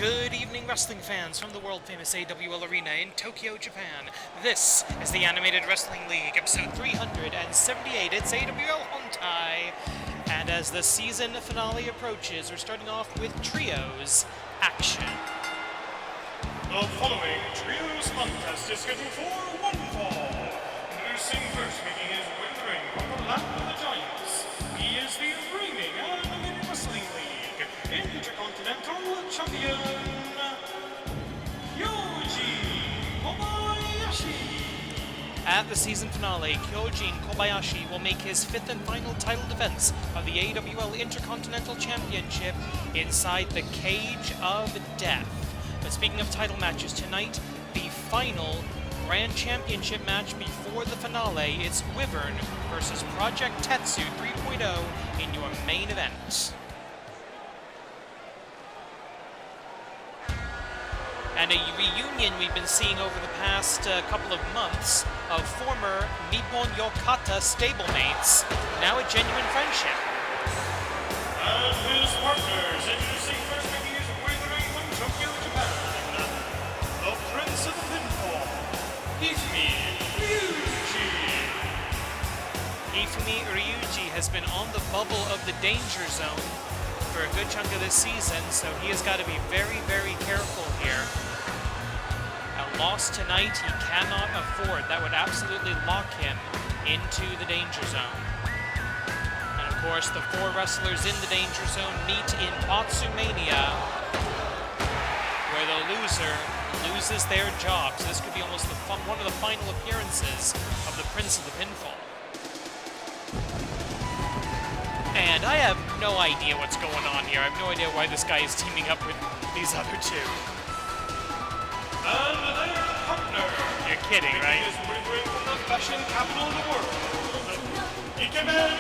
Good evening, wrestling fans from the world-famous AWL Arena in Tokyo, Japan. This is the Animated Wrestling League, episode 378. It's AWL Hontai. And as the season finale approaches, we're starting off with Trios Action. The following Trios contest is scheduled for one fall. Introducing first, making his way to the ring from the land of the Giants. He is the reigning Animated Wrestling League Intercontinental Champion, Kyoujin Kobayashi. At the season finale, Kyoujin Kobayashi will make his fifth and final title defense of the AWL Intercontinental Championship inside the Cage of Death. But speaking of title matches tonight, the final Grand Championship match before the finale, it's Wyvern versus Project Tetsu 3.0 in your main event. And a reunion we've been seeing over the past couple of months of former Nippon Yokata stablemates, now a genuine friendship. And his partners, introducing first, making his way to the ring from Tokyo, Japan, the Prince of the Pinfall, Hifumi Ryuji. Hifumi Ryuji has been on the bubble of the danger zone for a good chunk of this season, so he has got to be very, very careful here. A loss tonight he cannot afford. That would absolutely lock him into the danger zone. And of course, the four wrestlers in the danger zone meet in Botsumania, where the loser loses their job. So this could be almost one of the final appearances of the Prince of the Pinfall. And I have no idea what's going on here. I have no idea why this guy is teaming up with these other two. And their partner. You're kidding, right? He is wavering from the fashion capital of the world. Ikemen,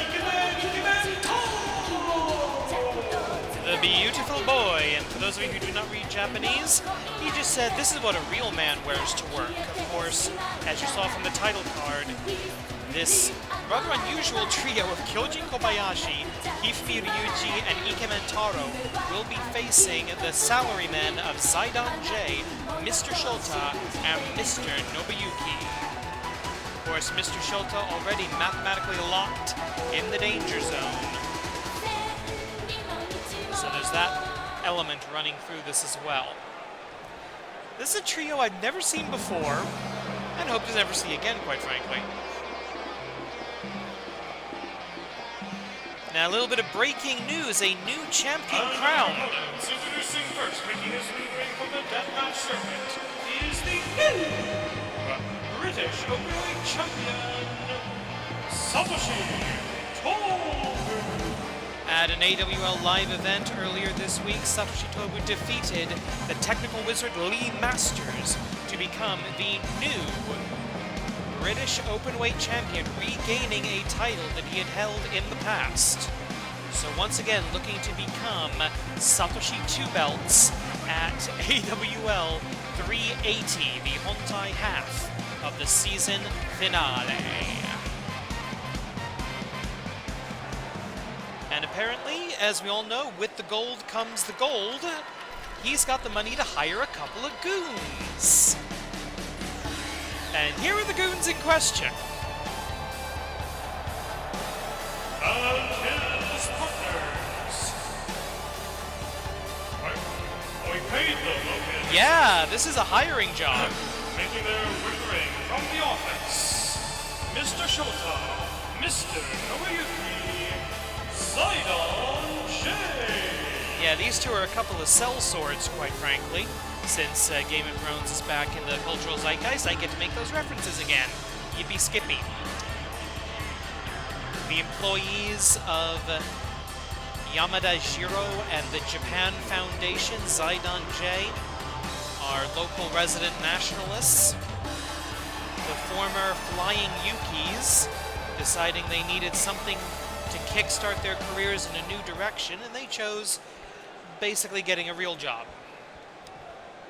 Taro. The beautiful boy. And for those of you who do not read Japanese, he just said this is what a real man wears to work. Of course, as you saw from the title card, this rather unusual trio of Kyoujin Kobayashi, Hifumi Ryuji, and Ikemen Taro will be facing the salarymen of Zaidan J, Mr. Shota, and Mr. Nobuyuki. Of course, Mr. Shota already mathematically locked in the danger zone. So there's that element running through this as well. This is a trio I've never seen before, and hope to never see again, quite frankly. Now, a little bit of breaking news, a new champion crowned. Introducing first, making his new ring from the deathmatch circuit, is the new British Openweight Champion, Satoshi Tobu. At an AWL live event earlier this week, Satoshi Tobu defeated the technical wizard Lee Masters to become the new British Openweight Champion, regaining a title that he had held in the past. So once again, looking to become Satoshi 2 belts at AWL 380, the Hontai half of the season finale. And apparently, as we all know, with the gold comes the gold. He's got the money to hire a couple of goons. And here are the goons in question. And his partners. We paid them, okay? Yeah, this is a hiring job. Making their way to the ring from the office, Mr. Shota, Mr. Nobuyuki, Zaidan J. Yeah, these two are a couple of sellswords, quite frankly. Since Game of Thrones is back in the cultural zeitgeist, I get to make those references again. Yippee skippy. The employees of Yamada Jiro and the Japan Foundation, Zaidan J, are local resident nationalists. The former Flying Yukis deciding they needed something to kickstart their careers in a new direction, and they chose basically getting a real job.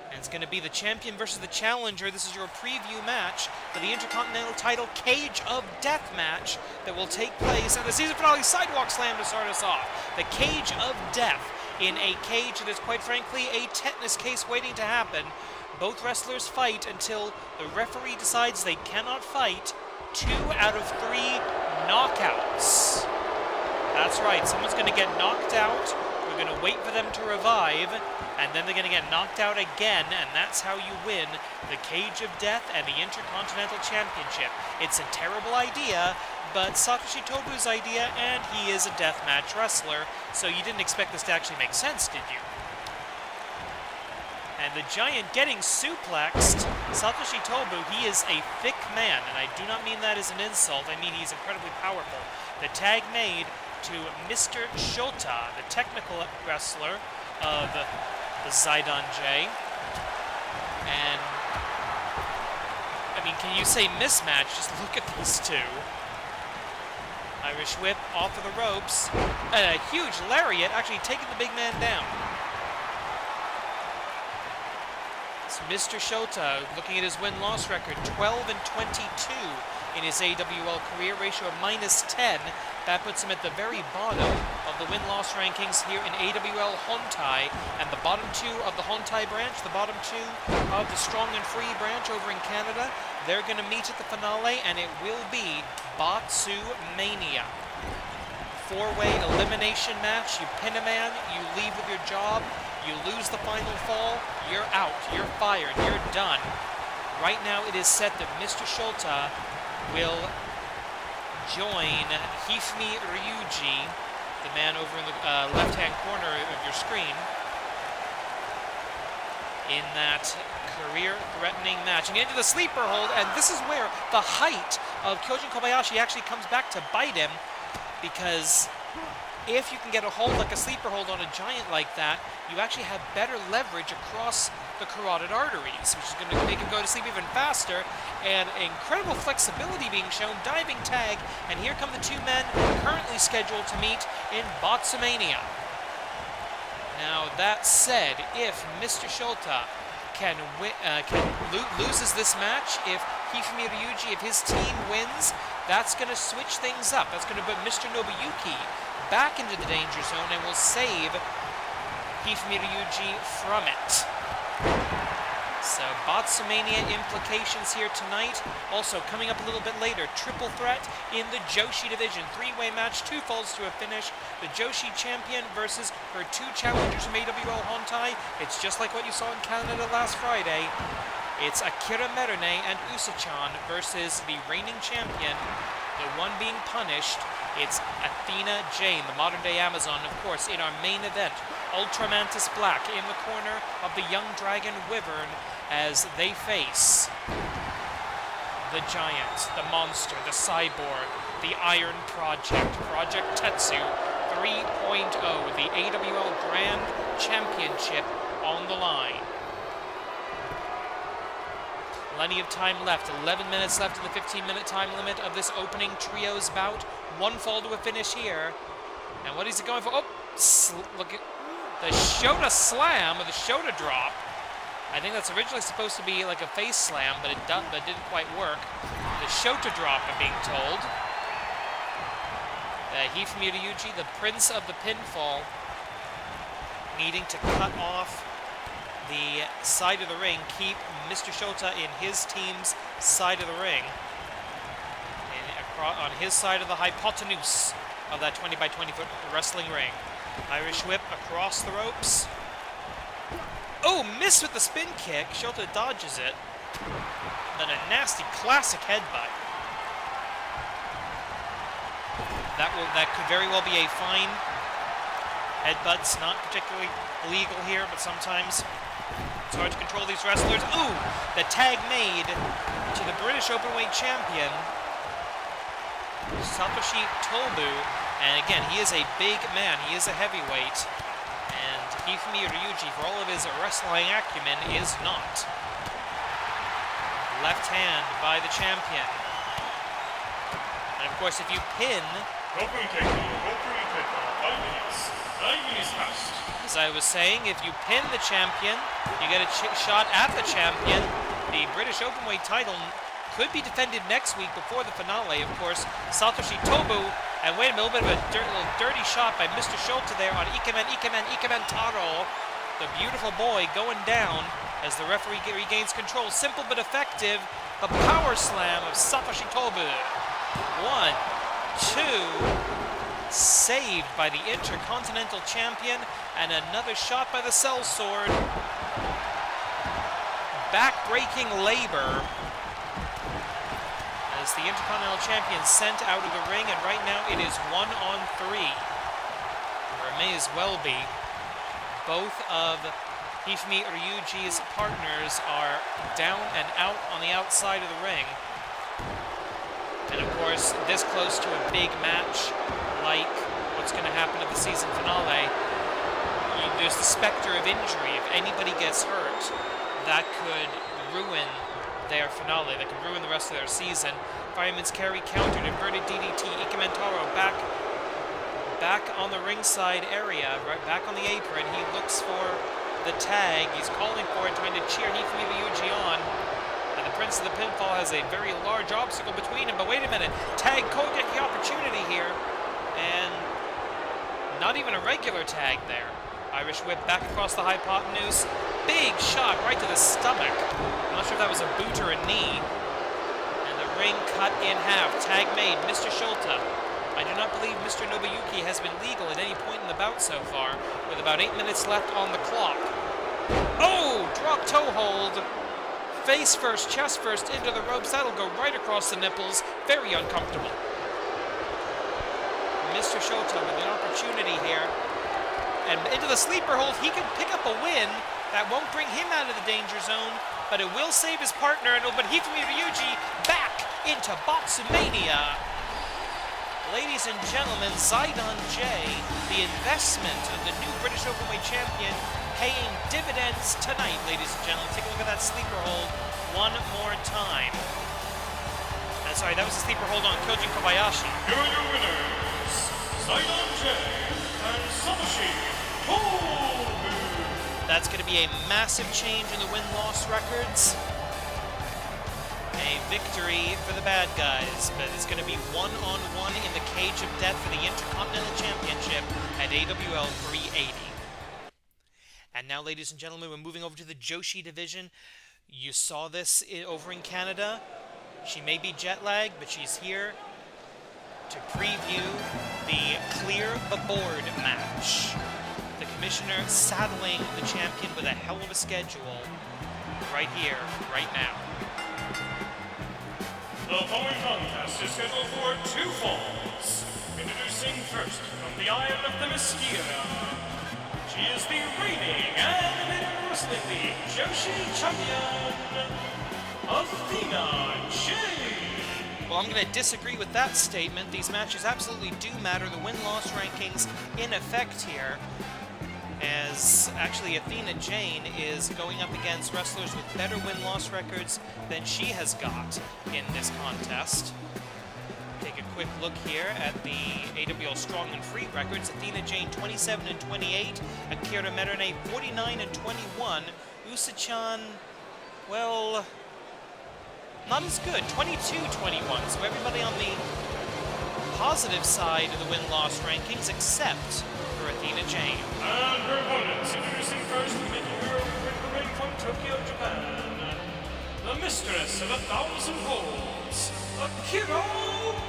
And it's going to be the champion versus the challenger. This is your preview match for the Intercontinental title Cage of Death match that will take place at the season finale Sidewalk Slam to start us off. The Cage of Death in a cage that is, quite frankly, a tetanus case waiting to happen. Both wrestlers fight until the referee decides they cannot fight. 2 out of 3 knockouts. That's right, someone's going to get knocked out. We're going to wait for them to revive, and then they're going to get knocked out again, and that's how you win the Cage of Death and the Intercontinental Championship. It's a terrible idea, but Satoshi Tobu's idea, and he is a deathmatch wrestler, so you didn't expect this to actually make sense, did you? And the Giant getting suplexed. Satoshi Tobu, he is a thick man, and I do not mean that as an insult. I mean he's incredibly powerful. The tag made to Mr. Shota, the technical wrestler of the Zaidan J. And, I mean, can you say mismatch? Just look at these two. Irish whip off of the ropes. And a huge lariat actually taking the big man down. So Mr. Shota, looking at his win-loss record, 12-22 in his AWL career, ratio of -10. That puts him at the very bottom of the win-loss rankings here in AWL Hontai, and the bottom 2 of the Hontai branch, the bottom 2 of the Strong and Free branch over in Canada, they're going to meet at the finale, and it will be Batsu Mania. 4-way elimination match. You pin a man, you leave with your job, you lose the final fall, you're out, you're fired, you're done. Right now it is set that Mr. Shota will join Hifumi Ryuji, the man over in the left-hand corner of your screen, in that career-threatening match. And into the sleeper hold, and this is where the height of Kyoujin Kobayashi actually comes back to bite him, because if you can get a hold like a sleeper hold on a Giant like that, you actually have better leverage across the carotid arteries, which is going to make him go to sleep even faster, and incredible flexibility being shown, diving tag, and here come the two men currently scheduled to meet in Botsumania. Now, that said, if Mr. Shota loses this match, if Hifumi Ryuji, if his team wins, that's going to switch things up. That's going to put Mr. Nobuyuki back into the danger zone and will save Hifumi Ryuji from it. So, Botsumania implications here tonight. Also, coming up a little bit later, triple threat in the Joshi division. 3-way match, 2 falls to a finish. The Joshi champion versus her 2 challengers from AWL Hontai. It's just like what you saw in Canada last Friday. It's Akira Merune and Usa-chan versus the reigning champion, the one being punished. It's Athena Jane, the modern-day Amazon, of course, in our main event. Ultramantis Black in the corner of the young dragon Wyvern as they face the Giant, the Monster, the Cyborg, the Iron Project, Project Tetsu 3.0, the AWL Grand Championship on the line. Plenty of time left, 11 minutes left in the 15-minute time limit of this opening trios bout. 1 fall to a finish here. And what is it going for? Oh, look at the Shota slam, or the Shota drop. I think that's originally supposed to be like a face slam, but it didn't quite work. The Shota drop, I'm being told. Hifumi Ryuji, the prince of the pinfall, needing to cut off the side of the ring, keep Mr. Shota in his team's side of the ring, on his side of the hypotenuse of that 20 by 20 foot wrestling ring. Irish whip across the ropes. Oh, missed with the spin kick. Shota dodges it. Then a nasty classic headbutt. That could very well be a fine. Headbutts not particularly legal here, but sometimes it's hard to control these wrestlers. Ooh, the tag made to the British Openweight champion, Satoshi Tobu. And again, he is a big man. He is a heavyweight. And Hifumi Ryuji, for all of his wrestling acumen, is not. Left hand by the champion. And of course, if you pin... As I was saying, if you pin the champion, you get a shot at the champion. The British Openweight title could be defended next week before the finale. Of course, Satoshi Tobu And wait a minute, a little bit of a little dirty shot by Mr. Schulte there on Ikemen Taro. The beautiful boy going down as the referee regains control. Simple but effective. The power slam of Satoshi Tobu. 1, 2. Saved by the Intercontinental Champion. And another shot by the Cell Sword. Back-breaking labor. As the Intercontinental Champion sent out of the ring, and right now it is 1-on-3. Or it may as well be. Both of Hifumi Ryuji's partners are down and out on the outside of the ring. And of course, this close to a big match, like what's going to happen at the season finale, there's the specter of injury. If anybody gets hurt, that could ruin their finale. That could ruin the rest of their season. Fireman's carry countered, inverted DDT. Ikemen Taro back on the ringside area, right back on the apron. He looks for the tag. He's calling for it, trying to cheer Hifumi Ryuji on. And the Prince of the Pinfall has a very large obstacle between him. But wait a minute, tag Cole get the opportunity here, and not even a regular tag there. Irish whip back across the hypotenuse. Big shot right to the stomach. I'm not sure if that was a boot or a knee. And the ring cut in half. Tag made. Mr. Schulte. I do not believe Mr. Nobuyuki has been legal at any point in the bout so far, with about 8 minutes left on the clock. Oh! Drop toe hold. Face first, chest first, into the ropes. That'll go right across the nipples. Very uncomfortable. Mr. Schulte with an opportunity here. And into the sleeper hold, he can pick up a win. That won't bring him out of the danger zone, but it will save his partner. And but Hifumi Ryuji back into Boxumania. Ladies and gentlemen, Zaidan J, the investment of the new British Openweight champion, paying dividends tonight, ladies and gentlemen. Take a look at that sleeper hold one more time. Sorry, that was a sleeper hold on Kyoujin Kobayashi. Here are your winners, Zaidan J and Satoshi Tobu. That's going to be a massive change in the win-loss records. A victory for the bad guys, but it's going to be 1-on-1 in the cage of death for the Intercontinental Championship at AWL 380. And now, ladies and gentlemen, we're moving over to the Joshi division. You saw this over in Canada. She may be jet-lagged, but she's here to preview the Clear the Board match. The commissioner saddling the champion with a hell of a schedule right here, right now. The following contest is scheduled for 2 falls. Introducing first from the Isle of the Mosquito. She is the reigning Animated Wrestling League Joshi Champion, Athena J. Well, I'm going to disagree with that statement. These matches absolutely do matter. The win-loss rankings in effect here, as actually Athena Jane is going up against wrestlers with better win-loss records than she has got in this contest. Take a quick look here at the AWL Strong and Free records. Athena Jane 27-28, Akira Merune 49-21, Usa-chan, well, not as good, 22-21. So everybody on the positive side of the win-loss rankings except for Athena Jane. And her opponents, introducing first, making her way the ring from Tokyo, Japan, the mistress of 1,000 holds, Akira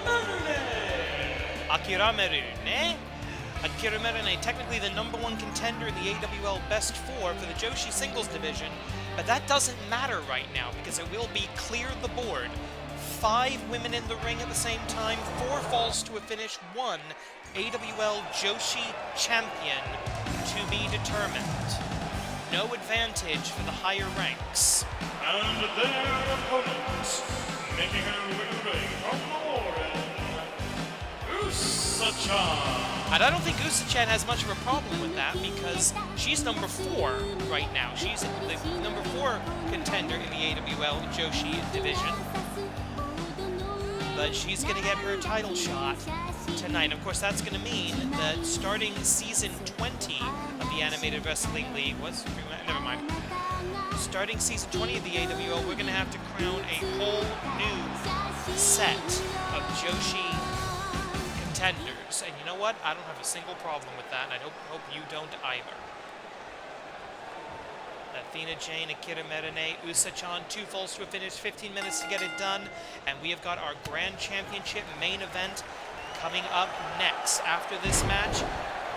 Merune. Akira Merune. Akira Merune, technically the #1 contender in the AWL Best 4 for the Joshi singles division, but that doesn't matter right now because it will be Clear the Board. 5 women in the ring at the same time, 4 falls to a finish, 1 AWL Joshi champion to be determined. No advantage for the higher ranks. And their opponent, making her way to the ring from Oren, Usa-chan. And I don't think Usa-chan has much of a problem with that because she's #4 right now. She's the #4 contender in the AWL Joshi division. But she's going to get her title shot tonight. Of course, that's going to mean that starting season 20 of the Animated Wrestling League never mind. Starting season 20 of the AWL, we're going to have to crown a whole new set of Joshi contenders. And you know what? I don't have a single problem with that, and I hope you don't either. Athena, Jane, Akira, Merune, Usa-chan, 2 falls to a finish, 15 minutes to get it done, and we have got our Grand Championship main event coming up next after this match.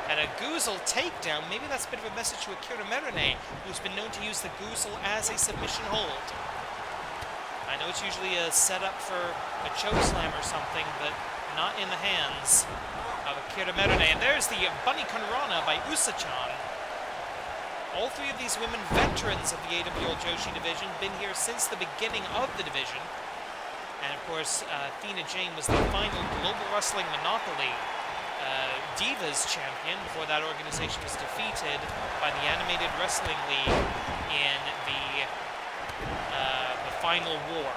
And a Goozle takedown, maybe that's a bit of a message to Akira Merune, who's been known to use the Goozle as a submission hold. I know it's usually a setup for a chokeslam or something, but not in the hands of Akira Merune. And there's the Bunny Kanrana by Usa-chan. All 3 of these women, veterans of the AWL Joshi division, been here since the beginning of the division. And of course, Athena Jane was the final Global Wrestling Monopoly Divas champion before that organization was defeated by the Animated Wrestling League in the final war.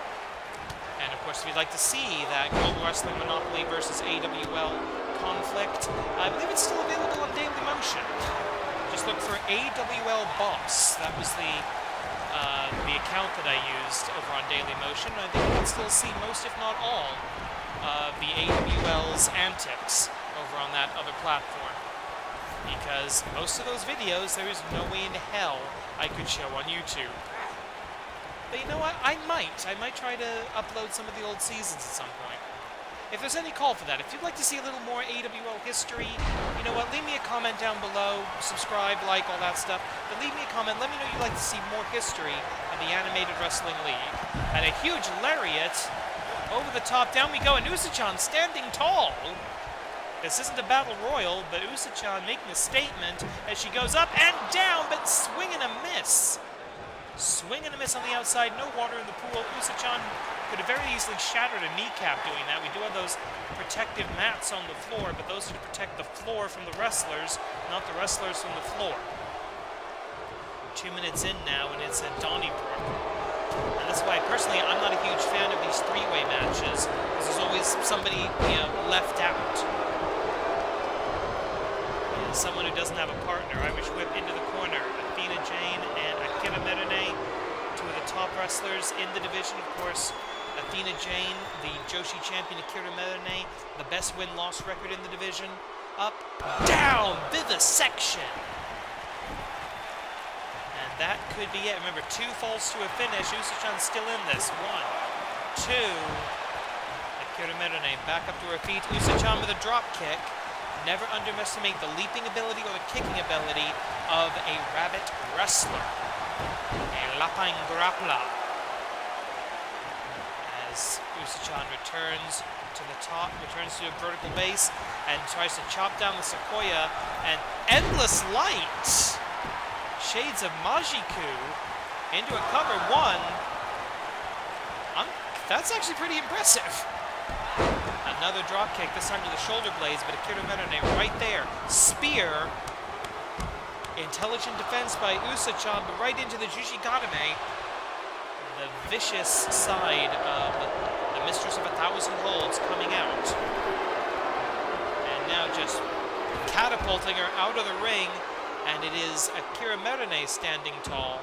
And of course, if you'd like to see that Global Wrestling Monopoly versus AWL conflict, I believe it's still available on Daily Motion. Just look for AWL Boss. That was the account that I used over on Daily Motion. I think you can still see most, if not all, of the AWL's antics over on that other platform. Because most of those videos, there is no way in hell I could show on YouTube. But you know what? I might try to upload some of the old seasons at some point. If there's any call for that, if you'd like to see a little more AWL history, you know what, leave me a comment down below, subscribe, like, all that stuff, but leave me a comment, let me know you'd like to see more history of the Animated Wrestling League. And a huge lariat, over the top, down we go, and Usa-chan standing tall. This isn't a battle royal, but Usa-chan making a statement as she goes up and down, but swing and a miss. Swing and a miss on the outside, no water in the pool. Usa-chan could have very easily shattered a kneecap doing that. We do have those protective mats on the floor, but those are to protect the floor from the wrestlers, not the wrestlers from the floor. 2 minutes in now, and it's at Donnybrook. And that's why, personally, I'm not a huge fan of these 3-way matches, because there's always somebody, left out. And someone who doesn't have a partner. Irish whip into the corner. Athena Jane and Akira Merune, 2 of the top wrestlers in the division, of course. Athena Jane, the Joshi champion, Akira Merune, the best win-loss record in the division. Up, down, vivisection. And that could be it. Remember, 2 falls to a finish. Usa-chan's still in this. 1, 2. Akira Merune back up to her feet. Usa-chan with a drop kick. Never underestimate the leaping ability or the kicking ability of a rabbit wrestler. A lapang grappler. As Usa-chan returns to the top, returns to a vertical base, and tries to chop down the Sequoia, and endless light! Shades of Majiku into a cover 1. That's actually pretty impressive. Another drop kick, this time to the shoulder blades, but Akira Merune right there. Spear. Intelligent defense by Usa-chan, but right into the Jujigatame. The vicious side of the Mistress of 1,000 Holds coming out. And now just catapulting her out of the ring, and it is Akira Merune standing tall.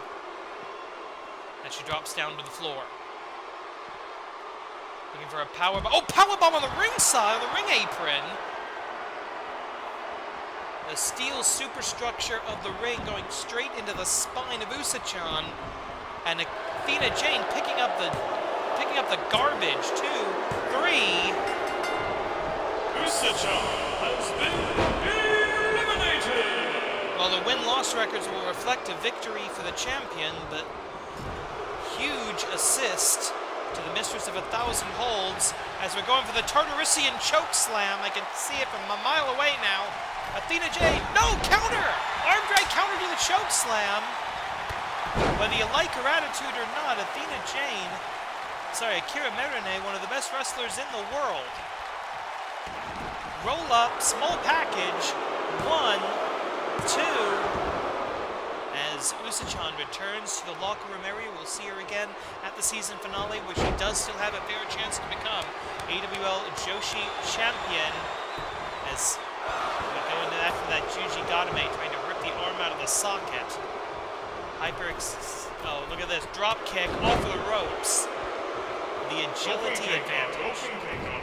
And she drops down to the floor. Looking for a powerbomb. Oh, powerbomb on the ring side, on the ring apron. The steel superstructure of the ring going straight into the spine of Usa-chan. And Athena Jane picking up the garbage. 2, 3. Usa-chan has been eliminated. Well, the win-loss records will reflect a victory for the champion, but huge assist to the Mistress of 1,000 Holds as we're going for the Tartarusian choke slam. I can see it from a mile away now. Athena Jane, no, counter! Arm drag counter to the choke slam. Whether you like her attitude or not, Akira Merune, one of the best wrestlers in the world. Roll up, small package, 1, 2. As Usa-chan returns to the locker room area, we'll see her again at the season finale, where she does still have a fair chance to become AWL Joshi champion. As we go into that for that Jujigatame, trying to rip the arm out of the socket. Oh, look at this. Drop kick off of the ropes. The agility advantage.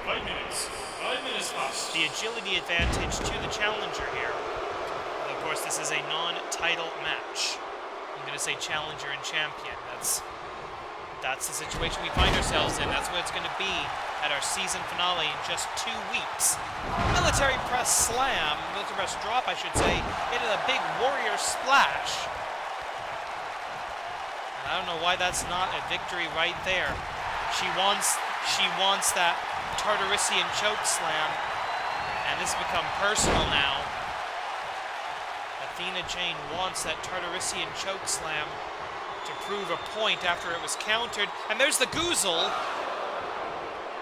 5 minutes. 5 minutes last. the agility advantage to the challenger here. Of course, this is a non-title match. I'm going to say challenger and champion. That's the situation we find ourselves in. That's what it's going to be at our season finale in just 2 weeks. Military press slam, military press drop, I should say, into the big warrior splash. And I don't know why that's not a victory right there. She wants that Tartarusian choke slam, and this has become personal now. Athena Jane wants that Tartarusian choke slam to prove a point after it was countered. And there's the Goozle.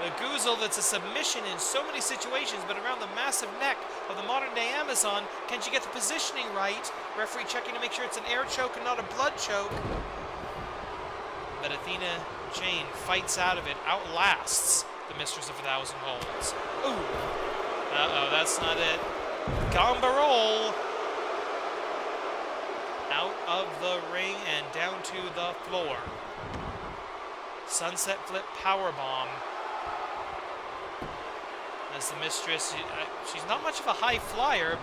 The Goozle that's a submission in so many situations, but around the massive neck of the modern-day Amazon. Can she get the positioning right? Referee checking to make sure it's an air choke and not a blood choke. But Athena Jane fights out of it, outlasts the Mistress of 1,000 Holds. Ooh. Uh-oh, that's not it. Gamba roll. Out of the ring and down to the floor. Sunset flip powerbomb. As the Mistress, she's not much of a high flyer,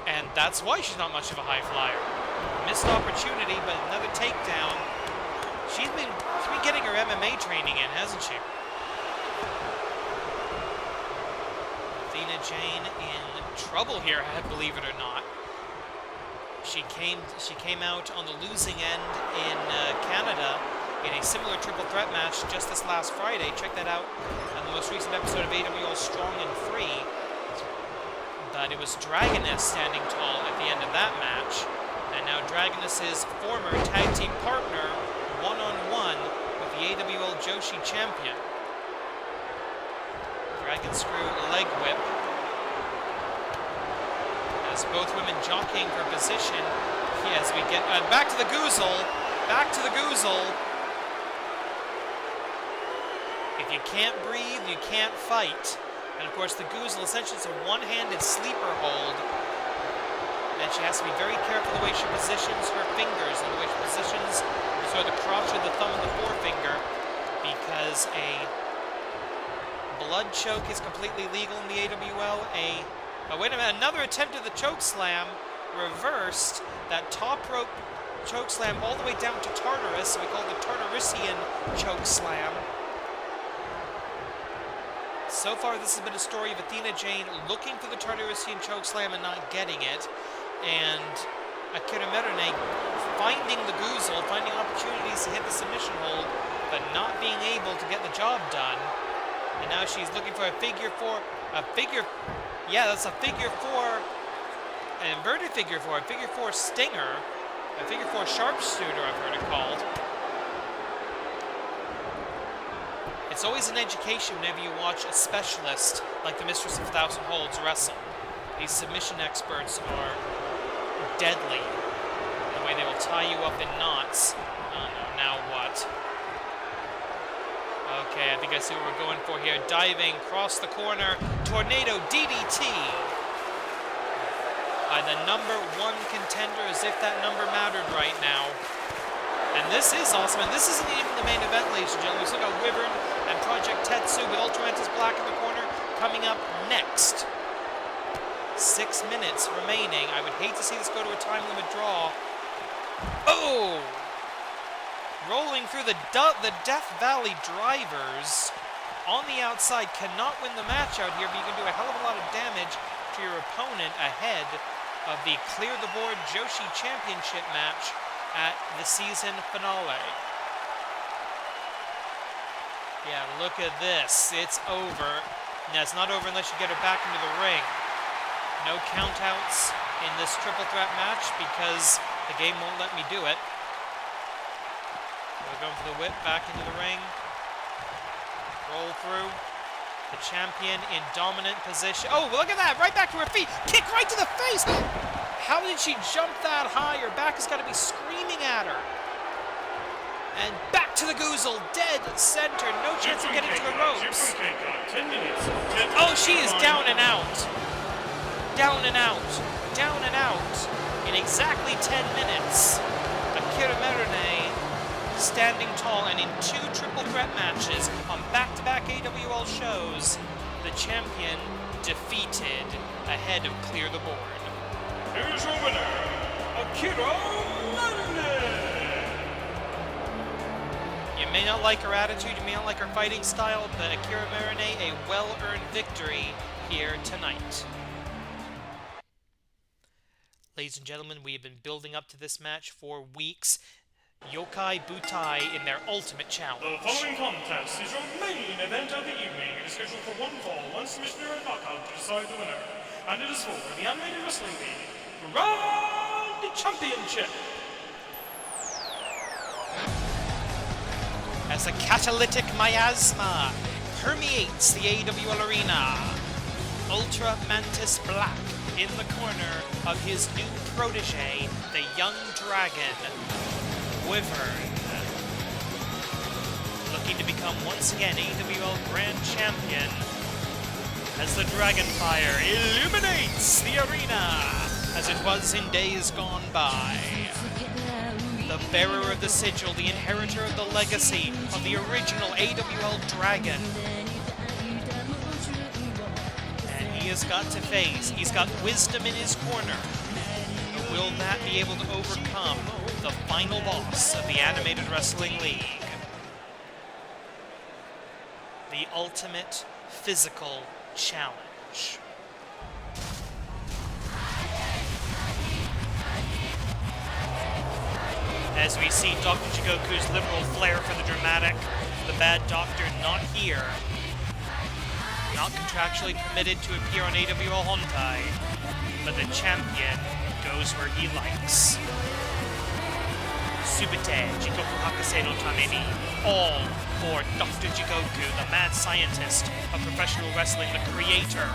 and that's why she's not much of a high flyer. Missed opportunity, but another takedown. She's been getting her MMA training in, hasn't she? Athena Jane in trouble here, believe it or not. She came out on the losing end in Canada in a similar triple threat match just this last Friday. Check that out on the most recent episode of AWL Strong and Free. But it was Dragoness standing tall at the end of that match. And now Dragoness's former tag team partner, one-on-one with the AWL Joshi champion. Dragon screw leg whip. As both women jockeying for position. Yes, we get back to the Goozle. Back to the Goozle. If you can't breathe, you can't fight. And of course, the Goozle essentially is a one-handed sleeper hold. And she has to be very careful the way she positions her fingers and the way she positions sort of the crotch of the thumb and the forefinger, because a blood choke is completely legal in the AWL. Oh, wait a minute, another attempt at the choke slam, reversed. That top rope choke slam all the way down to Tartarus, so we call it the Tartarusian choke slam. So far, this has been a story of Athena Jane looking for the Tartarusian choke slam and not getting it, and Akira Merune finding the Goozle, finding opportunities to hit the submission hold, but not being able to get the job done. And now she's looking for a figure four, that's a figure four, an inverted figure four, a figure four stinger, a figure four sharpshooter, I've heard it called. It's always an education whenever you watch a specialist like the Mistress of 1,000 Holds wrestle. These submission experts are deadly. The way they will tie you up in knots. Oh no, now what? Okay, I think I see what we're going for here. Diving, cross the corner, tornado DDT. By the #1 contender, as if that number mattered right now. And this is awesome, and this isn't even the main event, ladies and gentlemen. We still got Wyvern and Project Tetsu with Ultramantis Black in the corner coming up next. 6 minutes remaining. I would hate to see this go to a time limit draw. Oh! Rolling through the Death Valley drivers on the outside. Cannot win the match out here, but you can do a hell of a lot of damage to your opponent ahead of the Clear the Board Joshi Championship match at the season finale. Yeah, look at this. It's over. Now, it's not over unless you get her back into the ring. No countouts in this triple threat match because the game won't let me do it. We're going for the whip back into the ring. Roll through. The champion in dominant position. Oh, look at that. Right back to her feet. Kick right to the face. How did she jump that high? Her back has got to be screaming at her. And back to the Goozle. Dead center. No chance of getting to the ropes. Oh, she is down and out. Down and out. Down and out. In exactly 10 minutes. Akira Merune standing tall, and in 2 triple threat matches on back-to-back AWL shows, the champion defeated ahead of Clear the Board. Here's your winner, Akira Merune. You may not like her attitude, you may not like her fighting style, but Akira Merune, a well-earned victory here tonight. Ladies and gentlemen, we have been building up to this match for weeks. Yokai Butai in their ultimate challenge. The following contest is your main event of the evening. It is scheduled for one fall, one submission and knockout to decide the winner. And it is for the Animated Wrestling League Grand Championship. As a catalytic miasma permeates the AWL arena, Ultramantis Black in the corner of his new protege, the young dragon, Wyvern, looking to become once again AWL Grand Champion as the dragon fire illuminates the arena as it was in days gone by. The bearer of the sigil, the inheritor of the legacy of the original AWL Dragon. And he has got to face, he's got wisdom in his corner. But will that be able to overcome the final boss of the Animated Wrestling League? The ultimate physical challenge. As we see Dr. Jigoku's liberal flair for the dramatic, the bad doctor not here, not contractually permitted to appear on AWL Hontai, but the champion goes where he likes. Subite Jigoku Hakase no Tameni, all for Dr. Jigoku, the mad scientist of professional wrestling, the creator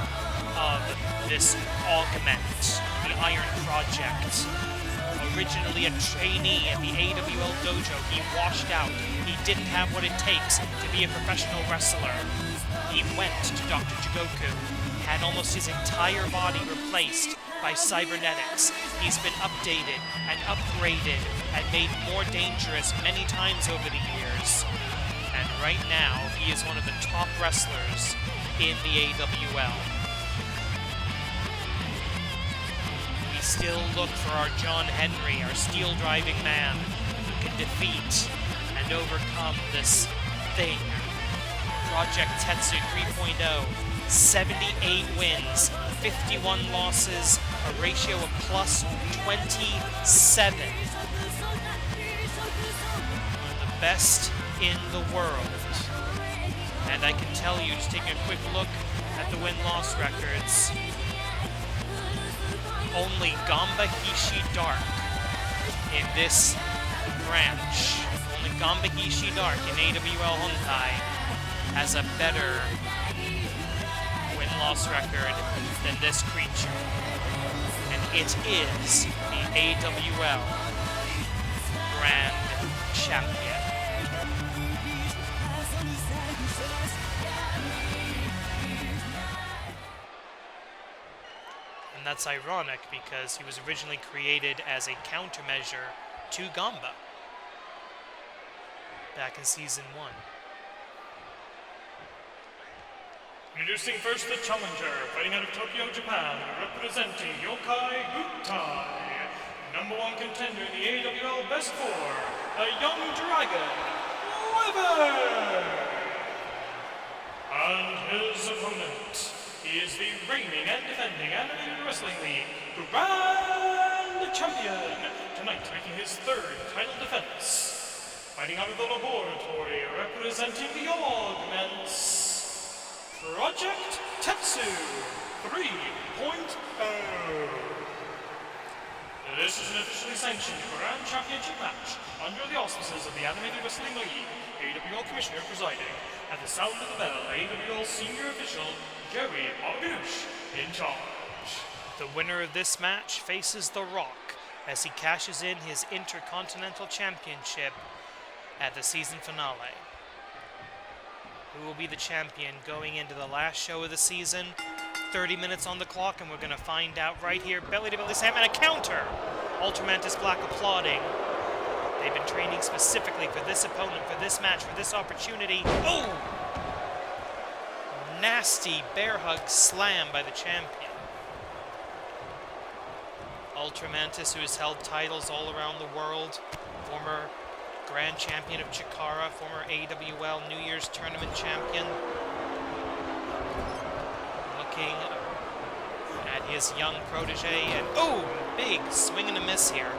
of this augment, the Iron Project. Originally a trainee at the AWL dojo, he washed out. He didn't have what it takes to be a professional wrestler. He went to Dr. Jigoku, had almost his entire body replaced by cybernetics. He's been updated and upgraded and made more dangerous many times over the years. And right now, he is one of the top wrestlers in the AWL. Still look for our John Henry, our steel-driving man, who can defeat and overcome this thing. Project Tetsu 3.0, 78 wins, 51 losses, a ratio of plus 27. One of the best in the world. And I can tell you, just taking a quick look at the win-loss records, only Gamba Hishi Dark in this branch, only Gamba Hishi Dark in AWL Hontai has a better win-loss record than this creature. And it is the AWL Grand Champion. And that's ironic because he was originally created as a countermeasure to Gamba back in Season 1. Introducing first the challenger, fighting out of Tokyo, Japan, representing Yokai Butai, #1 contender in the AWL Best 4, a young dragon, Wyvern! And his opponent, he is the reigning and defending Animated Wrestling League Grand Champion, tonight making his third title defense. Fighting out of the laboratory, representing the augments, Project Tetsu 3.0. This is an officially sanctioned Grand Championship match under the auspices of the Animated Wrestling League, AWL Commissioner presiding, at the sound of the bell, AWL Senior Official Jerry August in charge. The winner of this match faces The Rock as he cashes in his Intercontinental Championship at the season finale. Who will be the champion going into the last show of the season? 30 minutes on the clock, and we're going to find out right here. Belly to belly slam and a counter. Ultramantis Black applauding. They've been training specifically for this opponent, for this match, for this opportunity. Oh! nasty bear hug slam by the champion. Ultramantis, who has held titles all around the world, former Grand Champion of Chikara, former AWL New Year's Tournament Champion. Looking at his young protege, and oh, big swing and a miss here.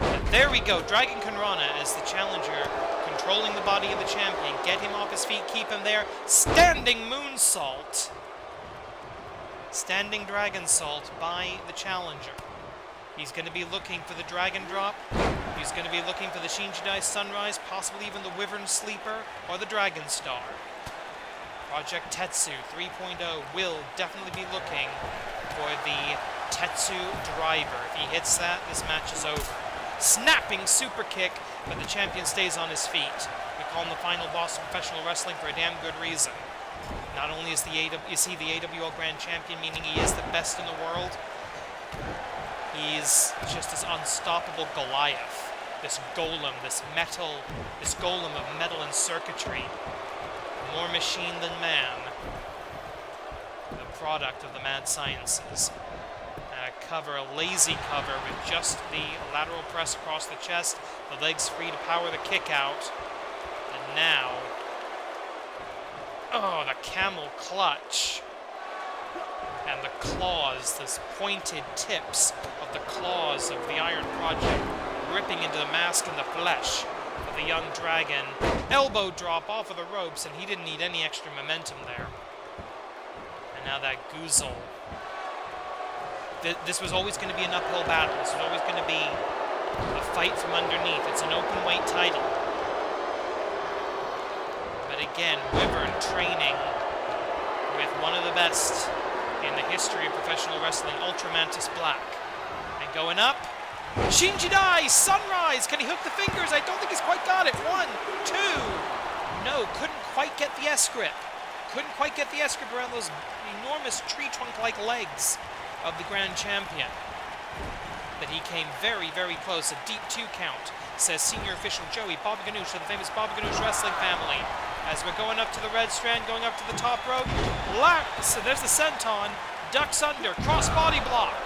But there we go, Dragon Kanrana as the challenger, controlling the body of the champion. Get him off his feet, keep him there. Standing moonsault. Standing dragon salt by the challenger. He's going to be looking for the dragon drop. He's going to be looking for the Shinjidai Sunrise, possibly even the Wyvern Sleeper or the Dragon Star. Project Tetsu 3.0 will definitely be looking for the Tetsu driver. If he hits that, this match is over. Snapping super kick, but the champion stays on his feet. We call him the final boss of professional wrestling for a damn good reason. Not only is he the AWL Grand Champion, meaning he is the best in the world, he's just this unstoppable Goliath, this golem, this golem of metal and circuitry, more machine than man, the product of the mad sciences. A lazy cover with just the lateral press across the chest, the legs free to power the kick out, and now, oh, the camel clutch. And the claws, those pointed tips of the claws of the Iron Project, ripping into the mask and the flesh of the young dragon. Elbow drop off of the ropes, and he didn't need any extra momentum there. And now that Goozle. This was always going to be an uphill battle. This was always going to be a fight from underneath. It's an open weight title. But again, Wyvern training with one of the best in the history of professional wrestling, Ultramantis Black. And going up, Shinjidai Sunrise! Can he hook the fingers? I don't think he's quite got it. 1, 2. No, couldn't quite get the S-grip. Couldn't quite get the S-grip around those enormous tree trunk-like legs of the Grand Champion. But he came very, very close. A deep 2 count, says senior official Joey Baba Ganoush of the famous Baba Ganoush wrestling family. As we're going up to the red strand, going up to the top rope. So there's the senton. Ducks under. Cross body block.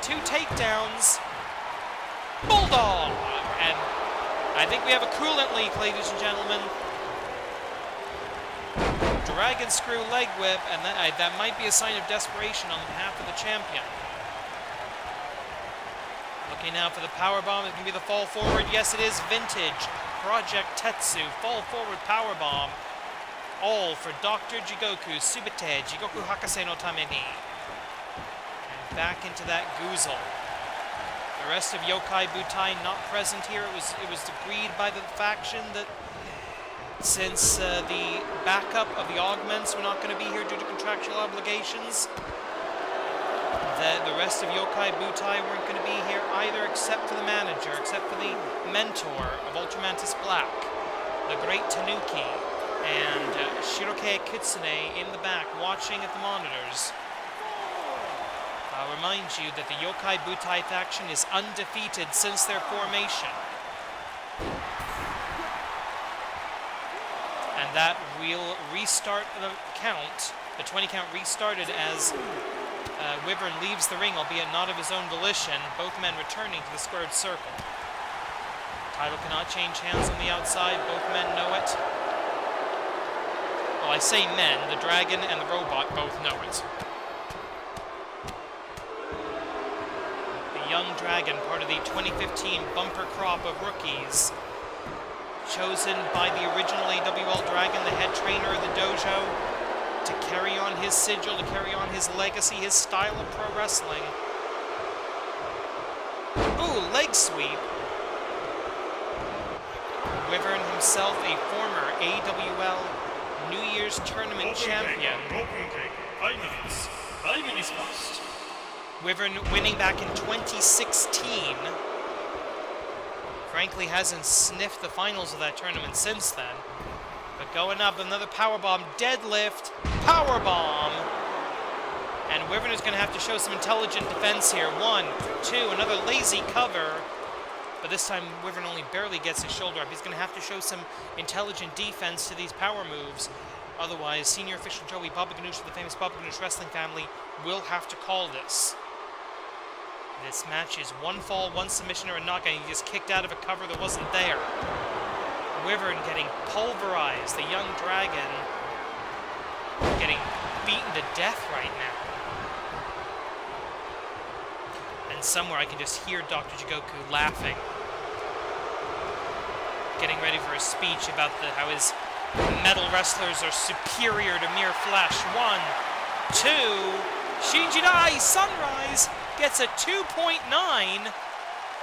2 takedowns. Bulldog! And I think we have a coolant leak, ladies and gentlemen. Dragon screw leg whip, and that might be a sign of desperation on behalf of the champion. Looking now for the powerbomb. It can be the fall forward. Yes, it is vintage. Project Tetsu, fall forward powerbomb. All for Dr. Jigoku, Subite, Jigoku Hakase no Tame ni. And back into that Goozle. The rest of Yokai Butai not present here. It was agreed by the faction that since the backup of the augments were not going to be here due to contractual obligations, that the rest of Yokai Butai weren't going to be here either, except for the manager, except for the mentor of Ultramantis Black, the great Tanuki, and Shiroke Kitsune in the back watching at the monitors. I'll remind you that the Yokai Butai faction is undefeated since their formation. And that will restart the count. The 20 count restarted as Wyvern leaves the ring, albeit not of his own volition, both men returning to the squared circle. Title cannot change hands on the outside, both men know it. Well, I say men, the dragon and the robot both know it. The young dragon, part of the 2015 bumper crop of rookies, chosen by the original AWL Dragon, the head trainer of the dojo, to carry on his sigil, to carry on his legacy, his style of pro wrestling. Ooh, leg sweep. Wyvern himself, a former AWL New Year's Tournament champion. 5 minutes. 5 minutes first. Wyvern winning back in 2016. Frankly, hasn't sniffed the finals of that tournament since then. But going up, another powerbomb, deadlift, powerbomb. And Wyvern is going to have to show some intelligent defense here. 1, 2, another lazy cover. but this time Wyvern only barely gets his shoulder up. He's going to have to show some intelligent defense to these power moves. Otherwise, senior official Joey Baba Ganoush of the famous Baba Ganoush wrestling family will have to call this. This match is one fall, one submission, or a knockout. He just kicked out of a cover that wasn't there. Wyvern getting pulverized. The young dragon getting beaten to death right now. And somewhere I can just hear Dr. Jigoku laughing. Getting ready for a speech about how his metal wrestlers are superior to mere flesh. 1, 2, Shinjidai Sunrise gets a 2.9,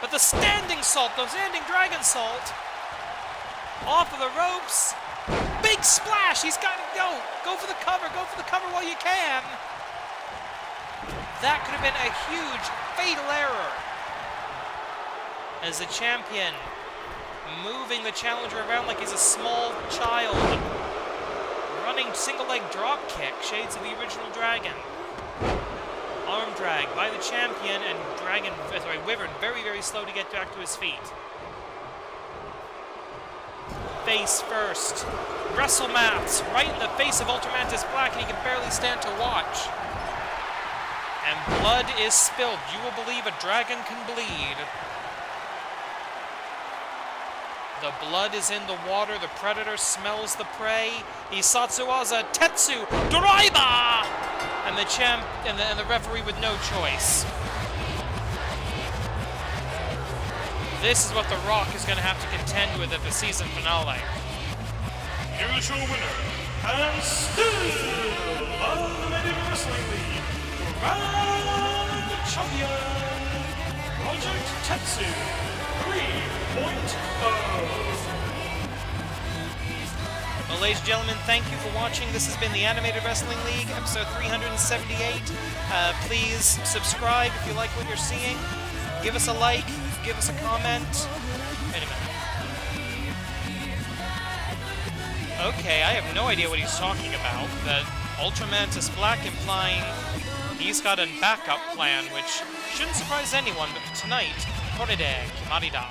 but the standing salt, the standing dragon salt, off of the ropes, big splash, he's got to go for the cover while you can. That could have been a huge fatal error, as the champion moving the challenger around like he's a small child, running single leg drop kick, shades of the original dragon. Arm drag by the champion, and Wyvern very, very slow to get back to his feet. Face first. Wrestle mats right in the face of Ultramantis Black, and he can barely stand to watch. And blood is spilled. You will believe a dragon can bleed. The blood is in the water. The predator smells the prey. Isatsuwaza Tetsu Doraiba! And the champ and the referee with no choice. This is what The Rock is going to have to contend with at the season finale. Here's your winner, and still eliminated Wrestling League, Grand Champion, Project Tetsu 3.0. Well, ladies and gentlemen, thank you for watching. This has been the Animated Wrestling League, episode 378. Please subscribe if you like what you're seeing. Give us a like, give us a comment. Wait a minute. Okay, I have no idea what he's talking about. That Ultramantis Black implying he's got a backup plan, which shouldn't surprise anyone, but tonight, Korede Kimarida.